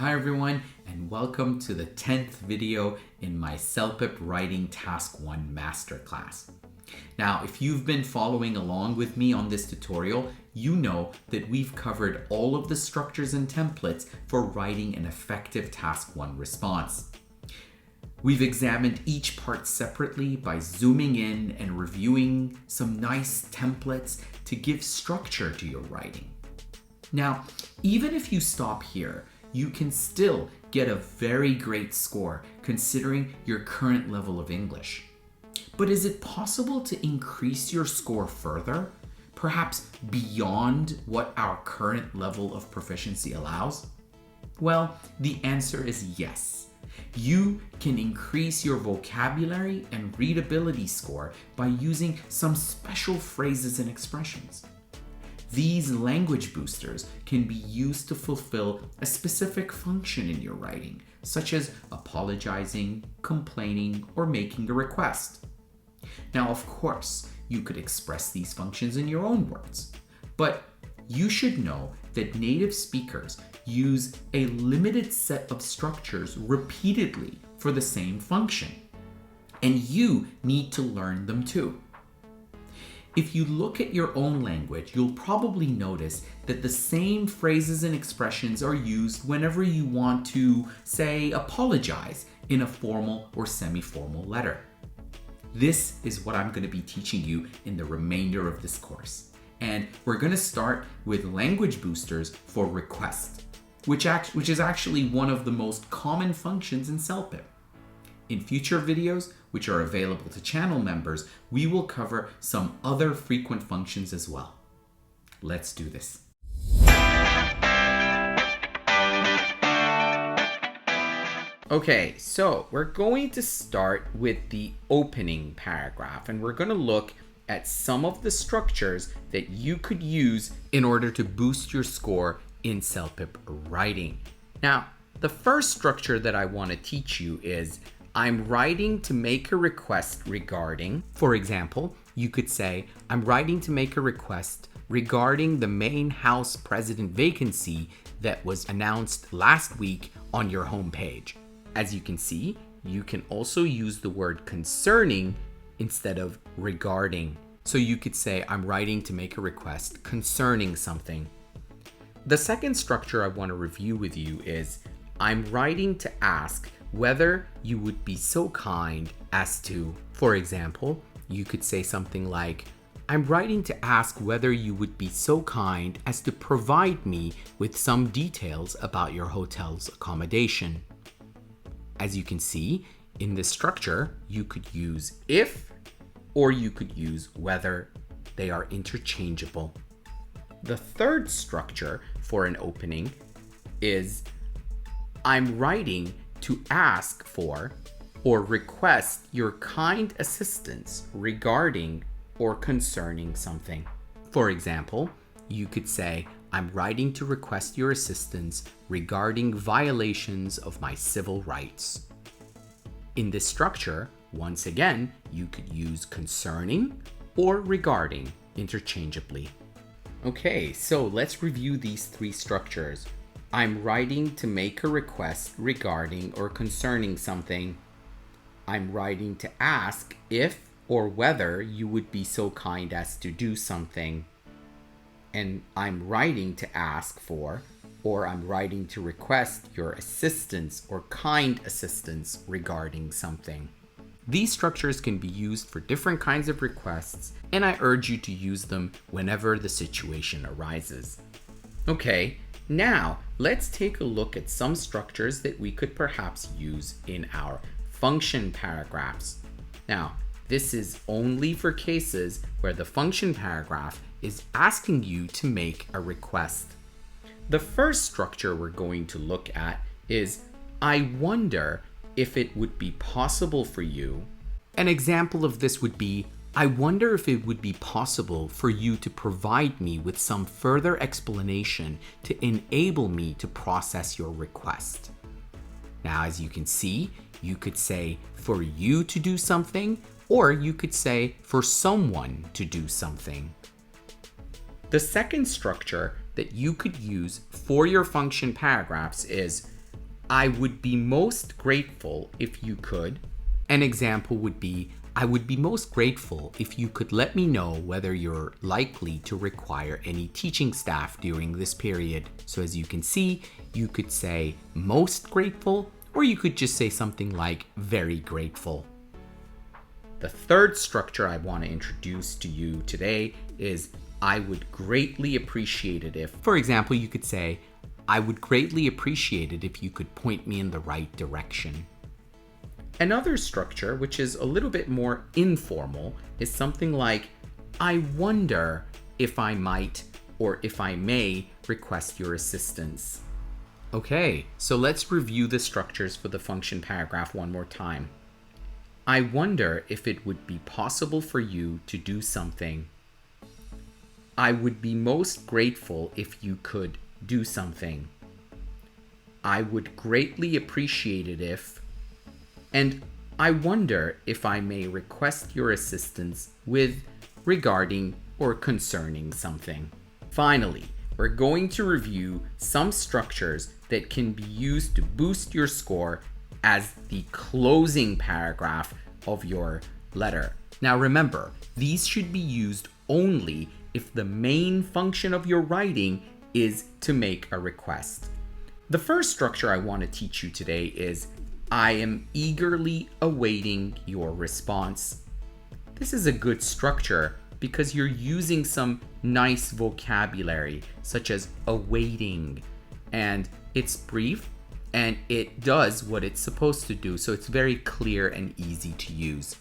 Hi everyone, and welcome to the 10th video in my CELPIP Writing Task 1 Masterclass. Now, if you've been following along with me on this tutorial, you know that we've covered all of the structures and templates for writing an effective Task 1 response. We've examined each part separately by zooming in and reviewing some nice templates to give structure to your writing. Now, even if you stop here, you can still get a very great score considering your current level of English. But is it possible to increase your score further, perhaps beyond what our current level of proficiency allows? Well, the answer is yes. You can increase your vocabulary and readability score by using some special phrases and expressions. These language boosters can be used to fulfill a specific function in your writing, such as apologizing, complaining, or making a request. Now, of course, you could express these functions in your own words, but you should know that native speakers use a limited set of structures repeatedly for the same function, and you need to learn them too. If you look at your own language, you'll probably notice that the same phrases and expressions are used whenever you want to, say, apologize in a formal or semi-formal letter. This is what I'm going to be teaching you in the remainder of this course. And we're going to start with language boosters for request, which is actually one of the most common functions in CELPIP. In future videos, which are available to channel members, we will cover some other frequent functions as well. Let's do this. Okay, so we're going to start with the opening paragraph, and we're going to look at some of the structures that you could use in order to boost your score in CELPIP writing. Now, the first structure that I want to teach you is I'm writing to make a request regarding, for example, you could say, I'm writing to make a request regarding the main house president vacancy that was announced last week on your homepage. As you can see, you can also use the word concerning instead of regarding. So you could say, I'm writing to make a request concerning something. The second structure I want to review with you is I'm writing to ask whether you would be so kind as to, for example, you could say something like, I'm writing to ask whether you would be so kind as to provide me with some details about your hotel's accommodation. As you can see, in this structure, you could use if or you could use whether. They are interchangeable. The third structure for an opening is I'm writing to ask for or request your kind assistance regarding or concerning something. For example, you could say, I'm writing to request your assistance regarding violations of my civil rights. In this structure, once again, you could use concerning or regarding interchangeably. Okay, so let's review these three structures. I'm writing to make a request regarding or concerning something. I'm writing to ask if or whether you would be so kind as to do something. And I'm writing to ask for, or I'm writing to request your assistance or kind assistance regarding something. These structures can be used for different kinds of requests, and I urge you to use them whenever the situation arises. Okay. Now, let's take a look at some structures that we could perhaps use in our function paragraphs. Now, this is only for cases where the function paragraph is asking you to make a request. The first structure we're going to look at is, I wonder if it would be possible for you. An example of this would be, I wonder if it would be possible for you to provide me with some further explanation to enable me to process your request. Now, as you can see, you could say for you to do something, or you could say for someone to do something. The second structure that you could use for your function paragraphs is I would be most grateful if you could. An example would be, I would be most grateful if you could let me know whether you're likely to require any teaching staff during this period. So as you can see, you could say most grateful, or you could just say something like very grateful. The third structure I want to introduce to you today is I would greatly appreciate it if, for example, you could say, I would greatly appreciate it if you could point me in the right direction. Another structure, which is a little bit more informal, is something like, I wonder if I might or if I may request your assistance. Okay, so let's review the structures for the function paragraph one more time. I wonder if it would be possible for you to do something. I would be most grateful if you could do something. I would greatly appreciate it if, and I wonder if I may request your assistance with, regarding, or concerning something. Finally, we're going to review some structures that can be used to boost your score as the closing paragraph of your letter. Now remember, these should be used only if the main function of your writing is to make a request. The first structure I want to teach you today is I am eagerly awaiting your response. This is a good structure because you're using some nice vocabulary such as awaiting, and it's brief and it does what it's supposed to do, so it's very clear and easy to use.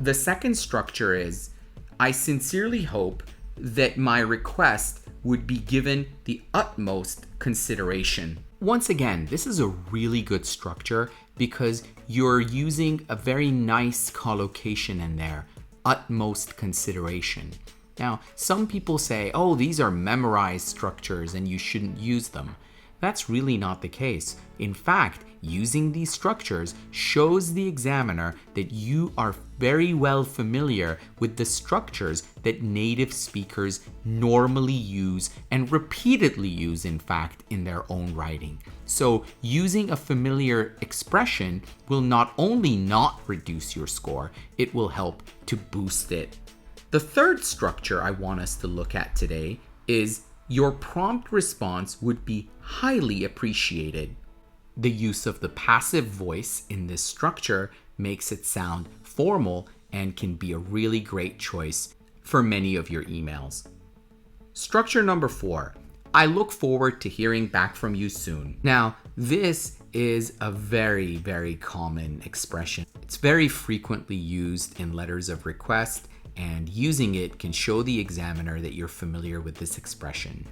The second structure is I sincerely hope that my request would be given the utmost consideration. Once again, this is a really good structure because you're using a very nice collocation in there, utmost consideration. Now, some people say, oh, these are memorized structures and you shouldn't use them. That's really not the case. In fact, using these structures shows the examiner that you are very well familiar with the structures that native speakers normally use and repeatedly use, in fact, in their own writing. So using a familiar expression will not only not reduce your score, it will help to boost it. The third structure I want us to look at today is your prompt response would be highly appreciated. The use of the passive voice in this structure makes it sound formal and can be a really great choice for many of your emails. Structure number 4, I look forward to hearing back from you soon. Now, this is a very, very common expression. It's very frequently used in letters of request, and using it can show the examiner that you're familiar with this expression.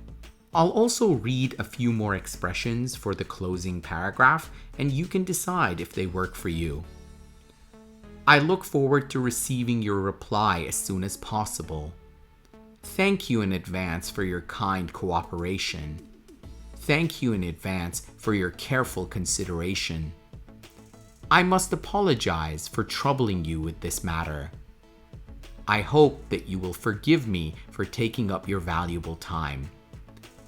I'll also read a few more expressions for the closing paragraph, and you can decide if they work for you. I look forward to receiving your reply as soon as possible. Thank you in advance for your kind cooperation. Thank you in advance for your careful consideration. I must apologize for troubling you with this matter. I hope that you will forgive me for taking up your valuable time.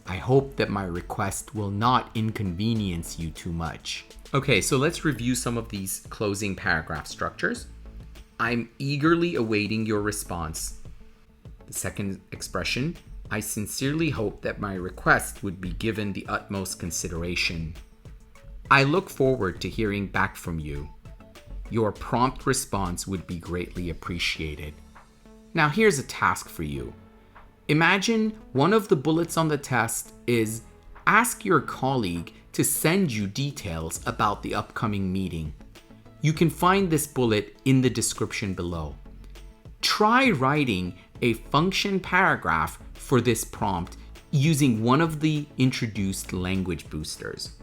I hope that my request will not inconvenience you too much. Okay, so let's review some of these closing paragraph structures. I'm eagerly awaiting your response. The second expression, I sincerely hope that my request would be given the utmost consideration. I look forward to hearing back from you. Your prompt response would be greatly appreciated. Now here's a task for you. Imagine one of the bullets on the test is ask your colleague to send you details about the upcoming meeting. You can find this bullet in the description below. Try writing a function paragraph for this prompt using one of the introduced language boosters.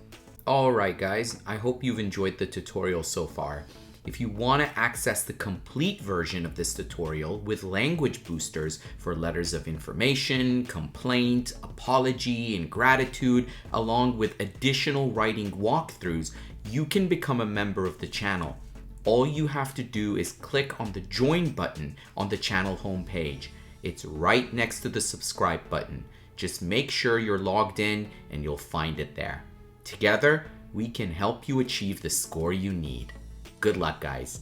Alright guys, I hope you've enjoyed the tutorial so far. If you want to access the complete version of this tutorial with language boosters for letters of information, complaint, apology, and gratitude, along with additional writing walkthroughs, you can become a member of the channel. All you have to do is click on the join button on the channel homepage. It's right next to the subscribe button. Just make sure you're logged in and you'll find it there. Together, we can help you achieve the score you need. Good luck, guys.